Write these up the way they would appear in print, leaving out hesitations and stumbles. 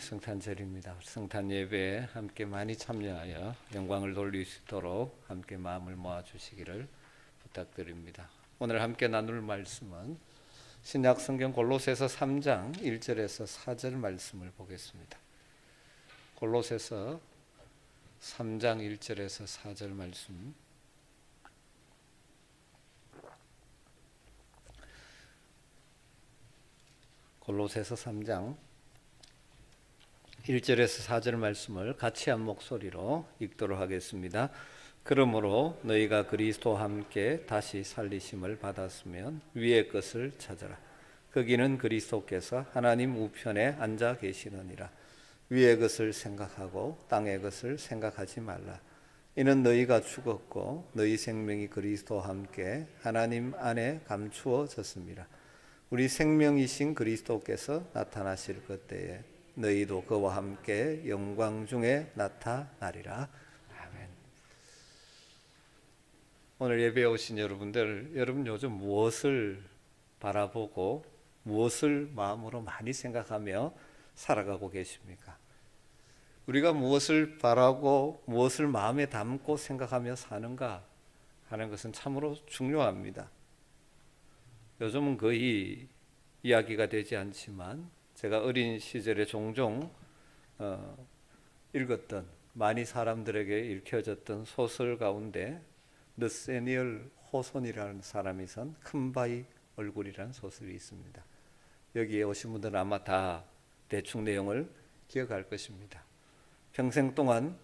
성탄절입니다. 성탄 예배에 함께 많이 참여하여 영광을 돌릴 수 있도록 함께 마음을 모아 주시기를 부탁드립니다. 오늘 함께 나눌 말씀은 신약 성경 골로새서 3장 1절에서 4절 말씀을 보겠습니다. 골로새서 3장 1절에서 4절 말씀. 골로새서 3장 1절에서 4절 말씀을 같이 한 목소리로 읽도록 하겠습니다. 그러므로 너희가 그리스도와 함께 다시 살리심을 받았으면 위의 것을 찾아라. 거기는 그리스도께서 하나님 우편에 앉아 계시느니라. 위의 것을 생각하고 땅의 것을 생각하지 말라. 이는 너희가 죽었고 너희 생명이 그리스도와 함께 하나님 안에 감추어졌습니다. 우리 생명이신 그리스도께서 나타나실 그때에 너희도 그와 함께 영광 중에 나타나리라. 아멘. 오늘 예배에 오신 여러분들, 여러분 요즘 무엇을 바라보고 무엇을 마음으로 많이 생각하며 살아가고 계십니까? 우리가 무엇을 바라고 무엇을 마음에 담고 생각하며 사는가 하는 것은 참으로 중요합니다. 요즘은 거의 이야기가 되지 않지만 제가 어린 시절에 종종 읽었던, 많이 사람들에게 읽혀졌던 소설 가운데 너세니얼 호손이라는 사람이 쓴 큰바위 얼굴이라는 소설이 있습니다. 여기에 오신 분들은 아마 다 대충 내용을 기억할 것입니다. 평생 동안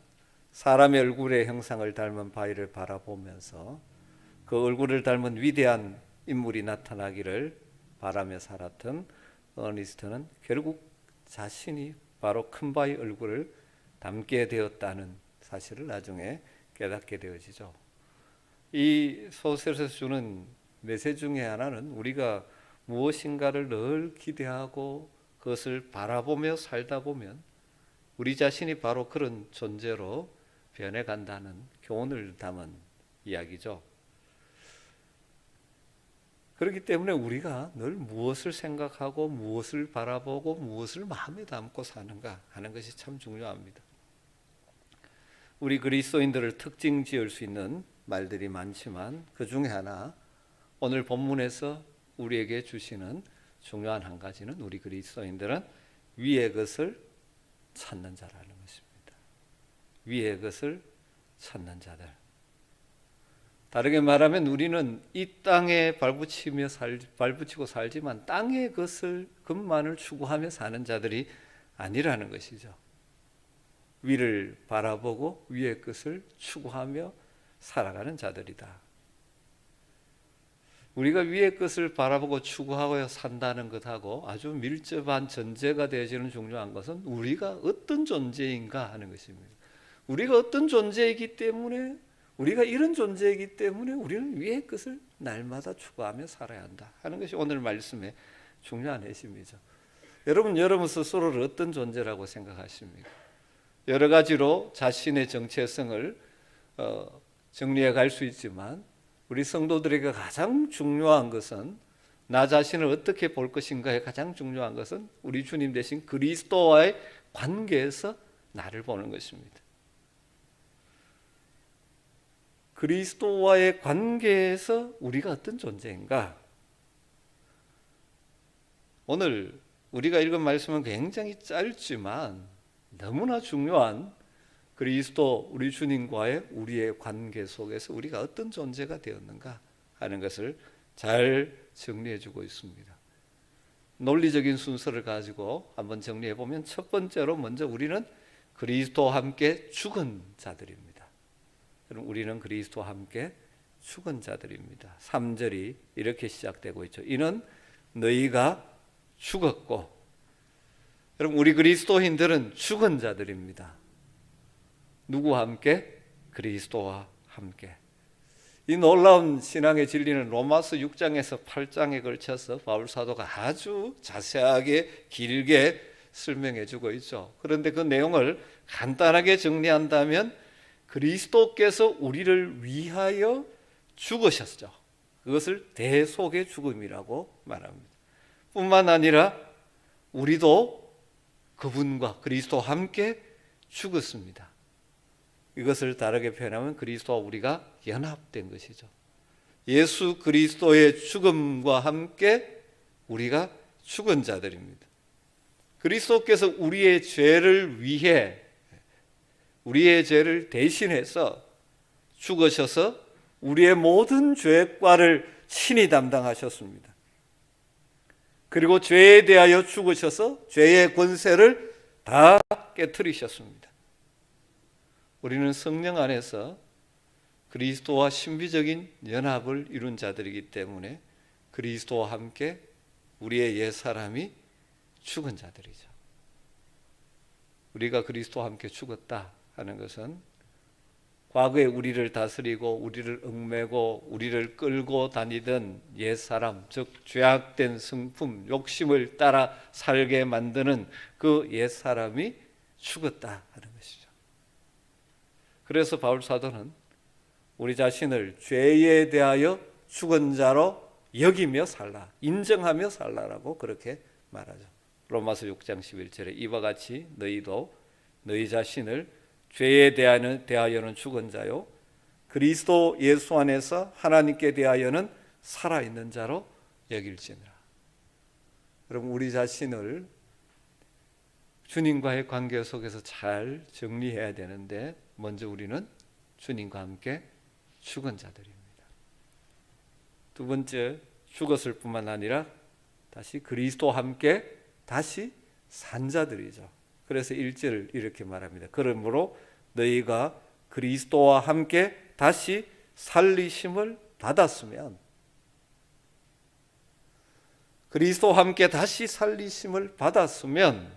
사람의 얼굴의 형상을 닮은 바위를 바라보면서 그 얼굴을 닮은 위대한 인물이 나타나기를 바라며 살았던 어니스트는 결국 자신이 바로 큰바위 얼굴을 닮게 되었다는 사실을 나중에 깨닫게 되어지죠. 이 소설에서 주는 메시지 중에 하나는 우리가 무엇인가를 늘 기대하고 그것을 바라보며 살다 보면 우리 자신이 바로 그런 존재로 변해간다는 교훈을 담은 이야기죠. 그렇기 때문에 우리가 늘 무엇을 생각하고 무엇을 바라보고 무엇을 마음에 담고 사는가 하는 것이 참 중요합니다. 우리 그리스도인들을 특징 지을 수 있는 말들이 많지만 그 중에 하나, 오늘 본문에서 우리에게 주시는 중요한 한 가지는 우리 그리스도인들은 위의 것을 찾는 자라는 것입니다. 위의 것을 찾는 자들. 다르게 말하면 우리는 이 땅에 발붙이고 살지만 땅의 것만을 추구하며 사는 자들이 아니라는 것이죠. 위를 바라보고 위의 것을 추구하며 살아가는 자들이다. 우리가 위의 것을 바라보고 추구하고 산다는 것하고 아주 밀접한 전제가 되어지는 중요한 것은 우리가 어떤 존재인가 하는 것입니다. 우리가 어떤 존재이기 때문에, 우리가 이런 존재이기 때문에 우리는 위의 것을 날마다 추구하며 살아야 한다 하는 것이 오늘 말씀의 중요한 핵심이죠. 여러분 스스로를 어떤 존재라고 생각하십니까? 여러 가지로 자신의 정체성을 정리해 갈 수 있지만 우리 성도들에게 가장 중요한 것은, 나 자신을 어떻게 볼 것인가에 가장 중요한 것은 우리 주님 대신 그리스도와의 관계에서 나를 보는 것입니다. 그리스도와의 관계에서 우리가 어떤 존재인가? 오늘 우리가 읽은 말씀은 굉장히 짧지만 너무나 중요한 그리스도 우리 주님과의 우리의 관계 속에서 우리가 어떤 존재가 되었는가 하는 것을 잘 정리해 주고 있습니다. 논리적인 순서를 가지고 한번 정리해 보면, 첫 번째로 먼저 우리는 그리스도와 함께 죽은 자들입니다. 우리는 그리스도와 함께 죽은 자들입니다. 3절이 이렇게 시작되고 있죠. 이는 너희가 죽었고. 여러분, 우리 그리스도인들은 죽은 자들입니다. 누구와 함께? 그리스도와 함께. 이 놀라운 신앙의 진리는 로마서 6장에서 8장에 걸쳐서 바울 사도가 아주 자세하게 길게 설명해 주고 있죠. 그런데 그 내용을 간단하게 정리한다면 그리스도께서 우리를 위하여 죽으셨죠. 그것을 대속의 죽음이라고 말합니다. 뿐만 아니라 우리도 그분과 그리스도와 함께 죽었습니다. 이것을 다르게 표현하면 그리스도와 우리가 연합된 것이죠. 예수 그리스도의 죽음과 함께 우리가 죽은 자들입니다. 그리스도께서 우리의 죄를 위해 우리의 죄를 대신해서 죽으셔서 우리의 모든 죄과를 친히 담당하셨습니다. 그리고 죄에 대하여 죽으셔서 죄의 권세를 다 깨뜨리셨습니다. 우리는 성령 안에서 그리스도와 신비적인 연합을 이룬 자들이기 때문에 그리스도와 함께 우리의 옛사람이 죽은 자들이죠. 우리가 그리스도와 함께 죽었다 하는 것은 과거에 우리를 다스리고 우리를 얽매고 우리를 끌고 다니던 옛사람, 즉 죄악된 성품, 욕심을 따라 살게 만드는 그 옛사람이 죽었다 하는 것이죠. 그래서 바울 사도는 우리 자신을 죄에 대하여 죽은 자로 여기며 살라, 인정하며 살라라고 그렇게 말하죠. 로마서 6장 11절에 이와 같이 너희도 너희 자신을 죄에 대하여는 죽은 자요 그리스도 예수 안에서 하나님께 대하여는 살아있는 자로 여길지니라. 여러분, 우리 자신을 주님과의 관계 속에서 잘 정리해야 되는데 먼저 우리는 주님과 함께 죽은 자들입니다. 두 번째, 죽었을 뿐만 아니라 다시 그리스도와 함께 다시 산 자들이죠. 그래서 1절을 이렇게 말합니다. 그러므로 너희가 그리스도와 함께 다시 살리심을 받았으면, 그리스도와 함께 다시 살리심을 받았으면,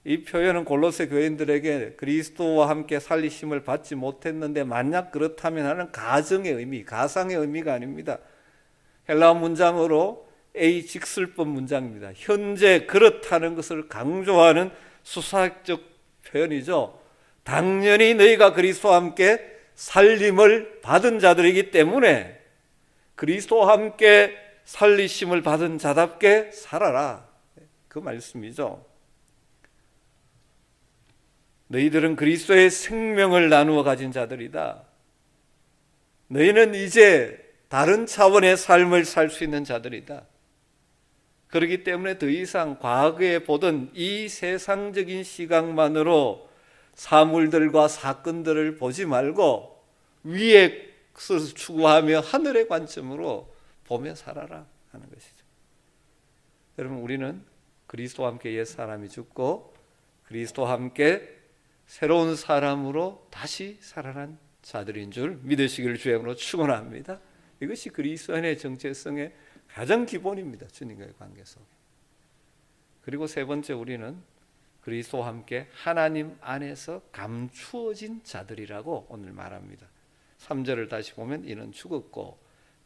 이 표현은 골로새 교인들에게 그리스도와 함께 살리심을 받지 못했는데 만약 그렇다면 하는 가정의 의미, 가상의 의미가 아닙니다. 헬라어 문장으로 에이직슬법 문장입니다. 현재 그렇다는 것을 강조하는 수사학적 표현이죠. 당연히 너희가 그리스도와 함께 살림을 받은 자들이기 때문에 그리스도와 함께 살리심을 받은 자답게 살아라, 그 말씀이죠. 너희들은 그리스도의 생명을 나누어 가진 자들이다. 너희는 이제 다른 차원의 삶을 살 수 있는 자들이다. 그렇기 때문에 더 이상 과거에 보던 이 세상적인 시각만으로 사물들과 사건들을 보지 말고 위의 것을 추구하며 하늘의 관점으로 보며 살아라 하는 것이죠. 여러분, 우리는 그리스도와 함께 옛 사람이 죽고 그리스도와 함께 새로운 사람으로 다시 살아난 자들인 줄 믿으시기를 주의 이름으로 축원합니다. 이것이 그리스도인의 정체성의 가장 기본입니다. 주님과의 관계 속에. 그리고 세 번째, 우리는 그리스도와 함께 하나님 안에서 감추어진 자들이라고 오늘 말합니다. 3절을 다시 보면 이는 죽었고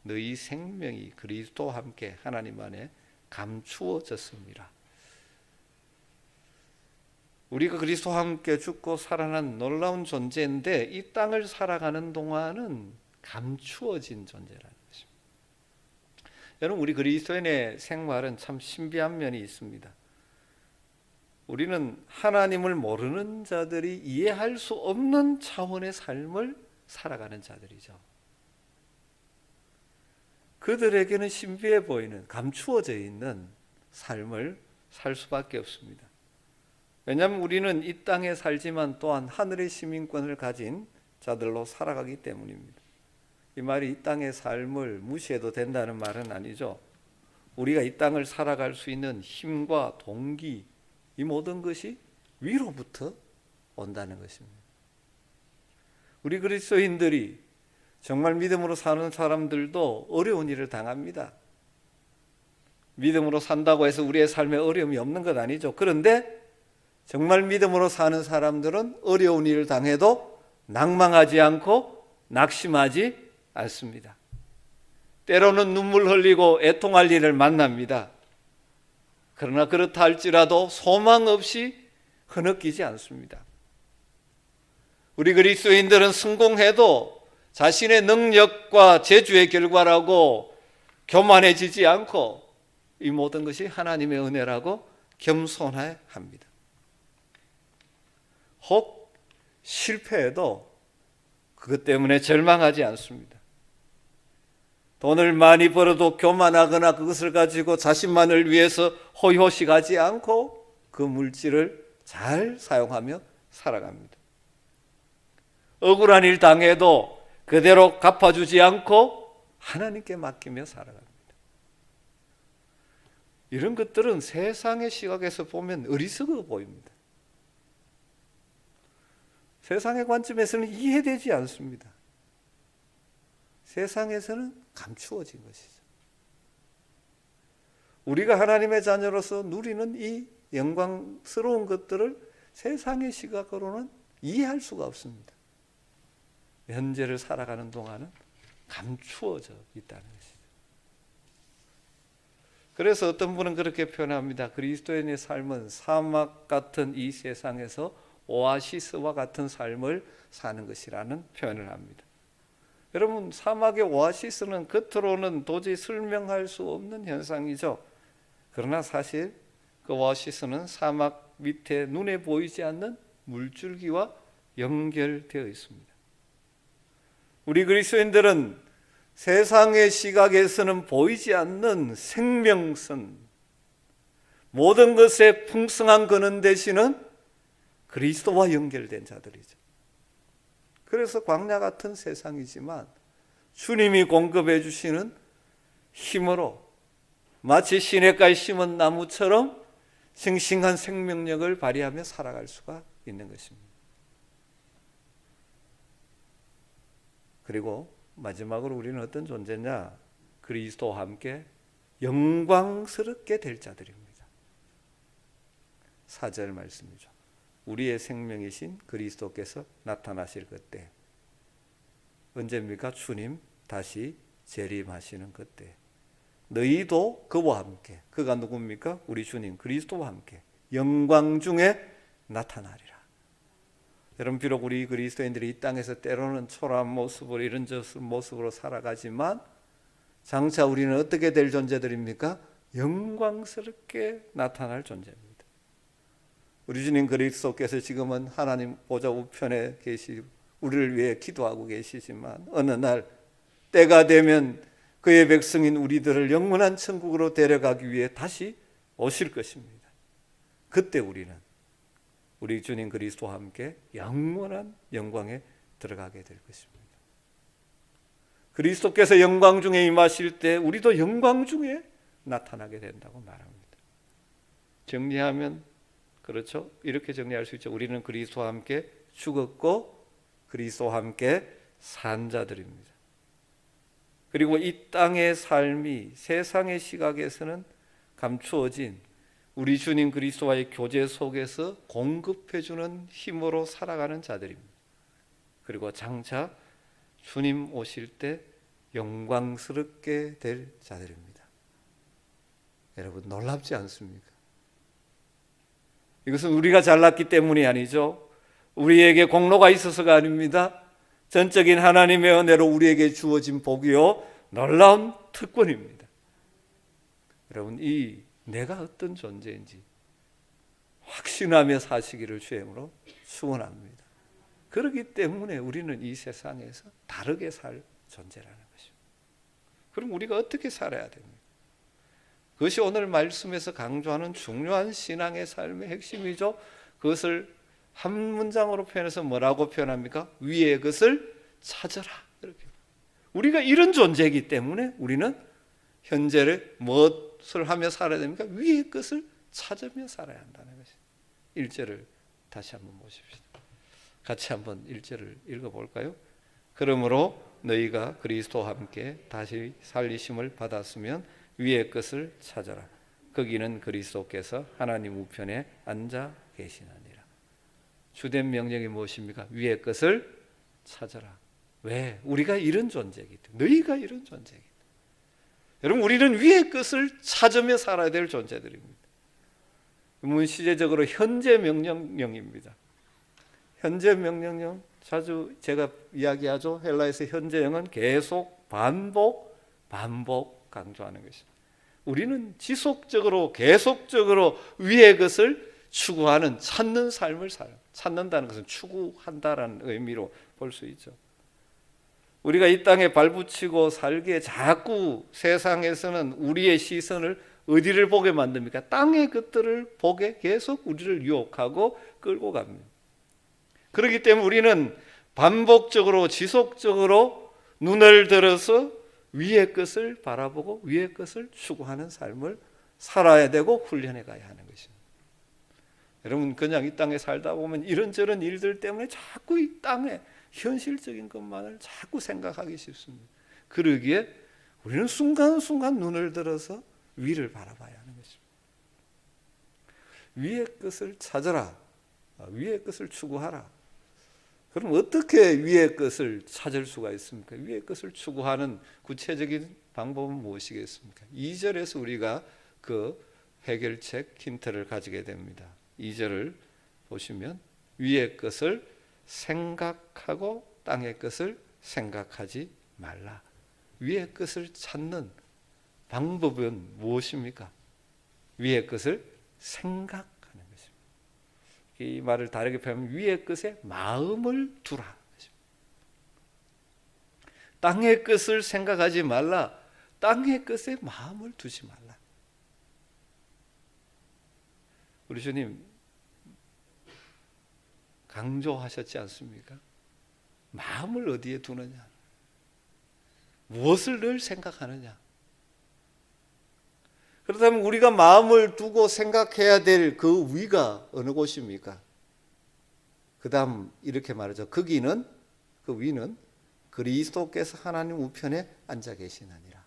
너희 생명이 그리스도와 함께 하나님 안에 감추어졌습니다. 우리가 그리스도와 함께 죽고 살아난 놀라운 존재인데 이 땅을 살아가는 동안은 감추어진 존재라는 것입니다. 여러분, 우리 그리스도인의 생활은 참 신비한 면이 있습니다. 우리는 하나님을 모르는 자들이 이해할 수 없는 차원의 삶을 살아가는 자들이죠. 그들에게는 신비해 보이는, 감추어져 있는 삶을 살 수밖에 없습니다. 왜냐하면 우리는 이 땅에 살지만 또한 하늘의 시민권을 가진 자들로 살아가기 때문입니다. 이 말이 이 땅의 삶을 무시해도 된다는 말은 아니죠. 우리가 이 땅을 살아갈 수 있는 힘과 동기, 이 모든 것이 위로부터 온다는 것입니다. 우리 그리스도인들이 정말 믿음으로 사는 사람들도 어려운 일을 당합니다. 믿음으로 산다고 해서 우리의 삶에 어려움이 없는 것 아니죠. 그런데 정말 믿음으로 사는 사람들은 어려운 일을 당해도 낭망하지 않고 낙심하지 않습니다. 때로는 눈물 흘리고 애통할 일을 만납니다. 그러나 그렇다 할지라도 소망 없이 흐느끼지 않습니다. 우리 그리스도인들은 성공해도 자신의 능력과 재주의 결과라고 교만해지지 않고 이 모든 것이 하나님의 은혜라고 겸손해야 합니다. 혹 실패해도 그것 때문에 절망하지 않습니다. 돈을 많이 벌어도 교만하거나 그것을 가지고 자신만을 위해서 호의호식하지 않고 그 물질을 잘 사용하며 살아갑니다. 억울한 일 당해도 그대로 갚아주지 않고 하나님께 맡기며 살아갑니다. 이런 것들은 세상의 시각에서 보면 어리석어 보입니다. 세상의 관점에서는 이해되지 않습니다. 세상에서는 감추어진 것이죠. 우리가 하나님의 자녀로서 누리는 이 영광스러운 것들을 세상의 시각으로는 이해할 수가 없습니다. 현재를 살아가는 동안은 감추어져 있다는 것이죠. 그래서 어떤 분은 그렇게 표현합니다. 그리스도인의 삶은 사막 같은 이 세상에서 오아시스와 같은 삶을 사는 것이라는 표현을 합니다. 여러분, 사막의 오아시스는 겉으로는 도저히 설명할 수 없는 현상이죠. 그러나 사실 그 오아시스는 사막 밑에 눈에 보이지 않는 물줄기와 연결되어 있습니다. 우리 그리스도인들은 세상의 시각에서는 보이지 않는 생명선, 모든 것의 풍성한 근원 되시는 그리스도와 연결된 자들이죠. 그래서 광야 같은 세상이지만 주님이 공급해 주시는 힘으로 마치 시냇가에 심은 나무처럼 싱싱한 생명력을 발휘하며 살아갈 수가 있는 것입니다. 그리고 마지막으로 우리는 어떤 존재냐? 그리스도와 함께 영광스럽게 될 자들입니다. 4절 말씀이죠. 우리의 생명이신 그리스도께서 나타나실 그때. 언제입니까? 주님 다시 재림하시는 그때. 너희도 그와 함께, 그가 누굽니까? 우리 주님 그리스도와 함께 영광 중에 나타나리라. 여러분, 비록 우리 그리스도인들이 이 땅에서 때로는 초라한 모습으로 이런 모습으로 살아가지만 장차 우리는 어떻게 될 존재들입니까? 영광스럽게 나타날 존재입니다. 우리 주님 그리스도께서 지금은 하나님 보좌 우편에 계시고 우리를 위해 기도하고 계시지만 어느 날 때가 되면 그의 백성인 우리들을 영원한 천국으로 데려가기 위해 다시 오실 것입니다. 그때 우리는 우리 주님 그리스도와 함께 영원한 영광에 들어가게 될 것입니다. 그리스도께서 영광 중에 임하실 때 우리도 영광 중에 나타나게 된다고 말합니다. 정리하면 그렇죠? 이렇게 정리할 수 있죠. 우리는 그리스도와 함께 죽었고 그리스도와 함께 산 자들입니다. 그리고 이 땅의 삶이 세상의 시각에서는 감추어진 우리 주님 그리스도와의 교제 속에서 공급해주는 힘으로 살아가는 자들입니다. 그리고 장차 주님 오실 때 영광스럽게 될 자들입니다. 여러분, 놀랍지 않습니까? 이것은 우리가 잘났기 때문이 아니죠. 우리에게 공로가 있어서가 아닙니다. 전적인 하나님의 은혜로 우리에게 주어진 복이요 놀라운 특권입니다. 여러분, 이 내가 어떤 존재인지 확신하며 사시기를 주임으로 축원합니다. 그렇기 때문에 우리는 이 세상에서 다르게 살 존재라는 것입니다. 그럼 우리가 어떻게 살아야 됩니까? 그것이 오늘 말씀에서 강조하는 중요한 신앙의 삶의 핵심이죠. 그것을 한 문장으로 표현해서 뭐라고 표현합니까? 위의 것을 찾아라. 이렇게. 우리가 이런 존재이기 때문에 우리는 현재를 무엇을 하며 살아야 됩니까? 위의 것을 찾으며 살아야 한다는 것입니다. 1절을 다시 한번 보십시다. 같이 한번 1절을 읽어볼까요? 그러므로 너희가 그리스도와 함께 다시 살리심을 받았으면 위의 것을 찾아라. 거기는 그리스도께서 하나님 우편에 앉아 계시느니라. 주된 명령이 무엇입니까? 위의 것을 찾아라. 왜? 우리가 이런 존재이기 때문에. 너희가 이런 존재이기 때문에. 여러분, 우리는 위의 것을 찾으며 살아야 될 존재들입니다. 문시제적으로 현재 명령형입니다. 현재 명령형, 자주 제가 이야기하죠. 헬라에서 현재형은 계속 반복 강조하는 것입니다. 우리는 지속적으로 계속적으로 위의 것을 추구하는 찾는 삶을 찾는다는 것은 추구한다라는 의미로 볼 수 있죠. 우리가 이 땅에 발붙이고 살기에 자꾸 세상에서는 우리의 시선을 어디를 보게 만듭니까? 땅의 것들을 보게 계속 우리를 유혹하고 끌고 갑니다. 그렇기 때문에 우리는 반복적으로 지속적으로 눈을 들어서 위의 것을 바라보고 위의 것을 추구하는 삶을 살아야 되고 훈련해 가야 하는 것입니다. 여러분, 그냥 이 땅에 살다 보면 이런저런 일들 때문에 자꾸 이 땅에 현실적인 것만을 자꾸 생각하기 쉽습니다. 그러기에 우리는 순간순간 눈을 들어서 위를 바라봐야 하는 것입니다. 위의 것을 찾아라. 위의 것을 추구하라. 그럼 어떻게 위의 것을 찾을 수가 있습니까? 위의 것을 추구하는 구체적인 방법은 무엇이겠습니까? 2절에서 우리가 그 해결책 힌트를 가지게 됩니다. 2절을 보시면 위의 것을 생각하고 땅의 것을 생각하지 말라. 위의 것을 찾는 방법은 무엇입니까? 위의 것을 생각하는 것입니다. 이 말을 다르게 표현하면 위의 것에 마음을 두라. 땅의 것을 생각하지 말라. 땅의 것에 마음을 두지 말라. 우리 주님 강조하셨지 않습니까? 마음을 어디에 두느냐? 무엇을 늘 생각하느냐? 그렇다면 우리가 마음을 두고 생각해야 될 그 위가 어느 곳입니까? 그 다음 이렇게 말하죠. 그 위는 그리스도께서 하나님 우편에 앉아 계시느니라.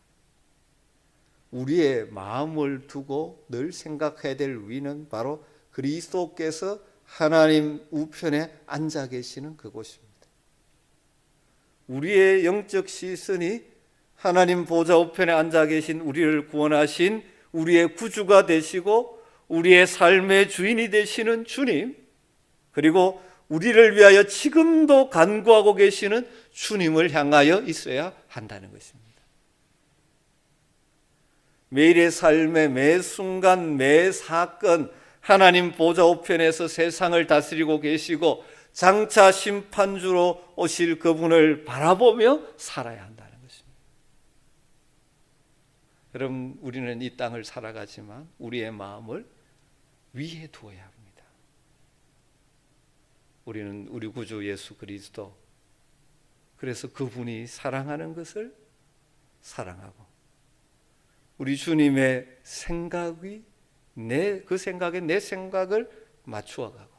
우리의 마음을 두고 늘 생각해야 될 위는 바로 그리스도께서 하나님 우편에 앉아 계시는 그곳입니다. 우리의 영적 시선이 하나님 보좌 우편에 앉아 계신 우리를 구원하신 우리의 구주가 되시고 우리의 삶의 주인이 되시는 주님, 그리고 우리를 위하여 지금도 간구하고 계시는 주님을 향하여 있어야 한다는 것입니다. 매일의 삶의 매 순간 매 사건 하나님 보좌 우편에서 세상을 다스리고 계시고 장차 심판주로 오실 그분을 바라보며 살아야 한다는 것입니다. 여러분, 우리는 이 땅을 살아가지만 우리의 마음을 위에 두어야 합니다. 우리는 우리 구주 예수 그리스도, 그래서 그분이 사랑하는 것을 사랑하고 우리 주님의 생각이 그 생각에 내 생각을 맞추어 가고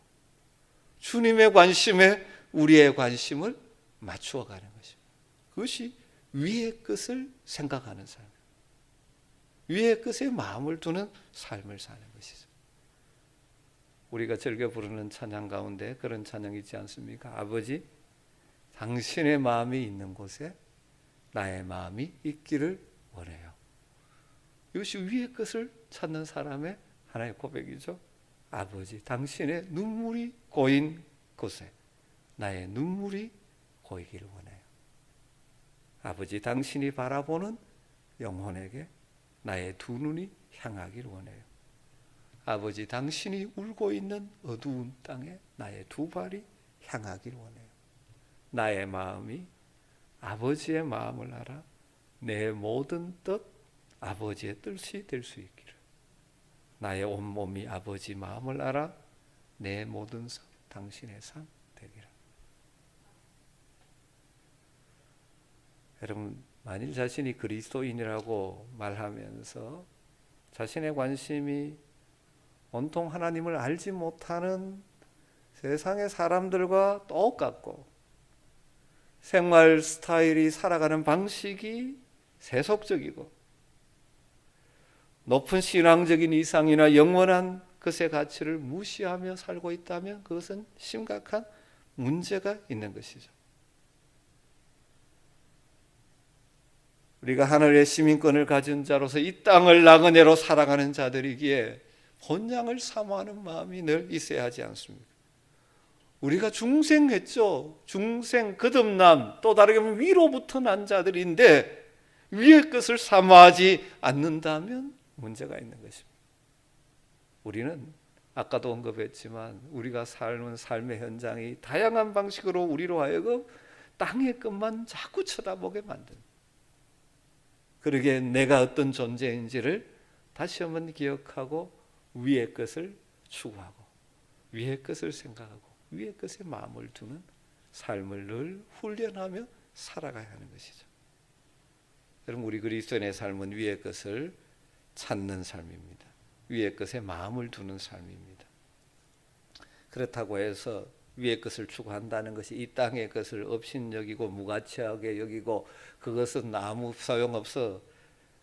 주님의 관심에 우리의 관심을 맞추어 가는 것입니다. 그것이 위의 것을 생각하는 삶, 위의 것에 마음을 두는 삶을 사는 것이죠. 우리가 즐겨 부르는 찬양 가운데 그런 찬양이 있지 않습니까? 아버지, 당신의 마음이 있는 곳에 나의 마음이 있기를 원해요. 이것이 위의 것을 찾는 사람의 하나의 고백이죠. 아버지, 당신의 눈물이 고인 곳에 나의 눈물이 고이기를 원해요. 아버지, 당신이 바라보는 영혼에게 나의 두 눈이 향하기를 원해요. 아버지, 당신이 울고 있는 어두운 땅에 나의 두 발이 향하기를 원해요. 나의 마음이 아버지의 마음을 알아 내 모든 뜻 아버지의 뜻이 될 수 있기를. 나의 온몸이 아버지 마음을 알아 내 모든 삶 당신의 삶 되기를. 여러분, 만일 자신이 그리스도인이라고 말하면서 자신의 관심이 온통 하나님을 알지 못하는 세상의 사람들과 똑같고 생활 스타일이 살아가는 방식이 세속적이고 높은 신앙적인 이상이나 영원한 것의 가치를 무시하며 살고 있다면 그것은 심각한 문제가 있는 것이죠. 우리가 하늘의 시민권을 가진 자로서 이 땅을 나그네로 살아가는 자들이기에 본향을 사모하는 마음이 늘 있어야 하지 않습니까? 우리가 중생했죠. 중생, 거듭남, 또 다르게 보면 위로부터 난 자들인데 위의 것을 사모하지 않는다면 문제가 있는 것입니다. 우리는 아까도 언급했지만 우리가 사는 삶의 현장이 다양한 방식으로 우리로 하여금 땅의 것만 자꾸 쳐다보게 만듭니다. 그러기에 내가 어떤 존재인지를 다시 한번 기억하고 위의 것을 추구하고 위의 것을 생각하고 위의 것에 마음을 두는 삶을 늘 훈련하며 살아가야 하는 것이죠. 여러분, 우리 그리스도인의 삶은 위의 것을 찾는 삶입니다. 위의 것에 마음을 두는 삶입니다. 그렇다고 해서 위의 것을 추구한다는 것이 이 땅의 것을 업신여기고 무가치하게 여기고 그것은 아무 소용없어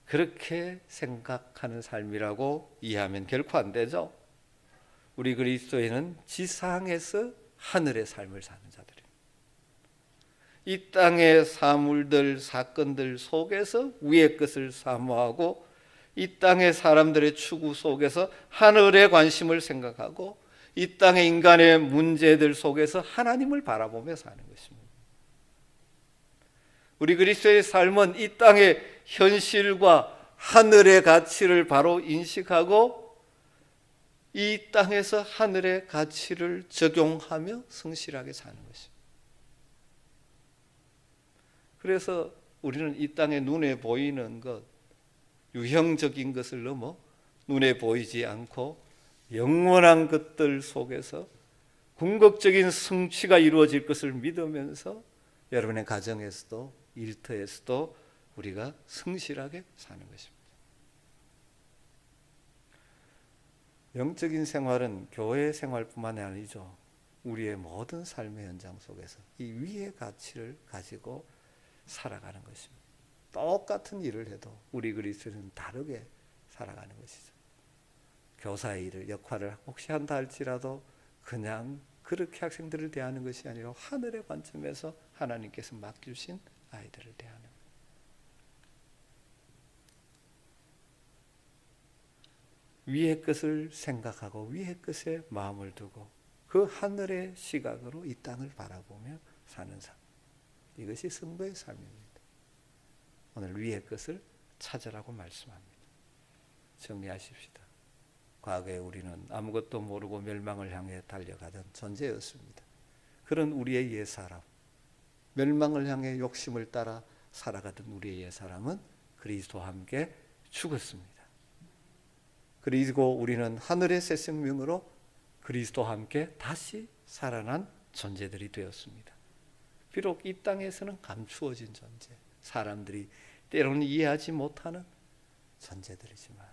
그렇게 생각하는 삶이라고 이해하면 결코 안 되죠. 우리 그리스도인은 지상에서 하늘의 삶을 사는 자들입니다. 이 땅의 사물들, 사건들 속에서 위의 것을 사모하고 이 땅의 사람들의 추구 속에서 하늘의 관심을 생각하고 이 땅의 인간의 문제들 속에서 하나님을 바라보며 사는 것입니다. 우리 그리스도의 삶은 이 땅의 현실과 하늘의 가치를 바로 인식하고 이 땅에서 하늘의 가치를 적용하며 성실하게 사는 것입니다. 그래서 우리는 이 땅에 눈에 보이는 것, 유형적인 것을 넘어 눈에 보이지 않고 영원한 것들 속에서 궁극적인 성취가 이루어질 것을 믿으면서 여러분의 가정에서도 일터에서도 우리가 성실하게 사는 것입니다. 영적인 생활은 교회 생활뿐만이 아니죠. 우리의 모든 삶의 현장 속에서 이 위의 가치를 가지고 살아가는 것입니다. 똑같은 일을 해도 우리 그리스도인은 다르게 살아가는 것이죠. 교사의 일을 역할을 혹시 한다 할지라도 그냥 그렇게 학생들을 대하는 것이 아니라 하늘의 관점에서 하나님께서 맡겨주신 아이들을 대하는 거예요. 위의 것을 생각하고 위의 것에 마음을 두고 그 하늘의 시각으로 이 땅을 바라보며 사는 삶, 이것이 성도의 삶입니다. 오늘 위의 것을 찾으라고 말씀합니다. 정리하십시다. 과거에 우리는 아무것도 모르고 멸망을 향해 달려가던 존재였습니다. 그런 우리의 옛사람, 멸망을 향해 욕심을 따라 살아가던 우리의 옛사람은 그리스도와 함께 죽었습니다. 그리고 우리는 하늘의 새 생명으로 그리스도와 함께 다시 살아난 존재들이 되었습니다. 비록 이 땅에서는 감추어진 존재, 사람들이 때로는 이해하지 못하는 존재들이지만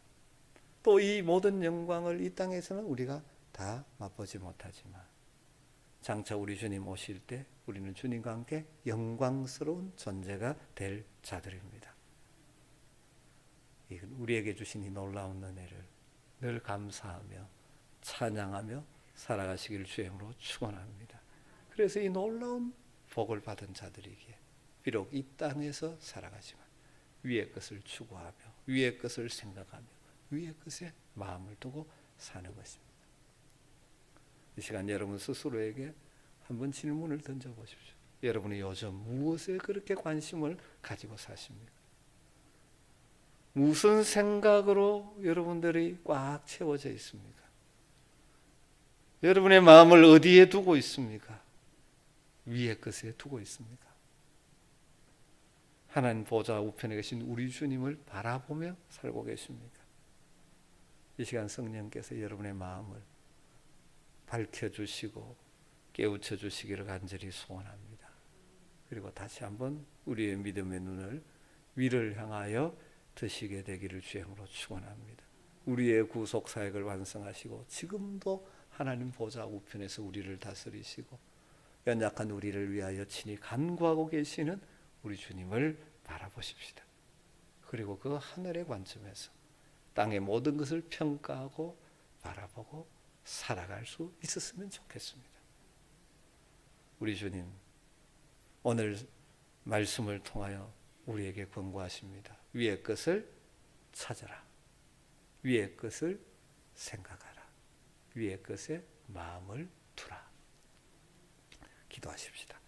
또 이 모든 영광을 이 땅에서는 우리가 다 맛보지 못하지만 장차 우리 주님 오실 때 우리는 주님과 함께 영광스러운 존재가 될 자들입니다. 우리에게 주신 이 놀라운 은혜를 늘 감사하며 찬양하며 살아가시길 주님으로 축원합니다. 그래서 이 놀라운 복을 받은 자들이기에 비록 이 땅에서 살아가지만 위의 것을 추구하며 위의 것을 생각하며 위의 것에 마음을 두고 사는 것입니다. 이 시간 여러분 스스로에게 한번 질문을 던져보십시오. 여러분이 요즘 무엇에 그렇게 관심을 가지고 사십니까? 무슨 생각으로 여러분들이 꽉 채워져 있습니까? 여러분의 마음을 어디에 두고 있습니까? 위의 것에 두고 있습니까? 하나님 보좌 우편에 계신 우리 주님을 바라보며 살고 계십니까? 이 시간 성령께서 여러분의 마음을 밝혀주시고 깨우쳐 주시기를 간절히 소원합니다. 그리고 다시 한번 우리의 믿음의 눈을 위를 향하여 드시게 되기를 주님으로 축원합니다. 우리의 구속 사역을 완성하시고 지금도 하나님 보좌 우편에서 우리를 다스리시고 연약한 우리를 위하여 친히 간구하고 계시는 우리 주님을 바라보십시다. 그리고 그 하늘의 관점에서 땅의 모든 것을 평가하고 바라보고 살아갈 수 있었으면 좋겠습니다. 우리 주님 오늘 말씀을 통하여 우리에게 권고하십니다. 위의 것을 찾아라. 위의 것을 생각하라. 위의 것에 마음을 두라. 기도하십시다.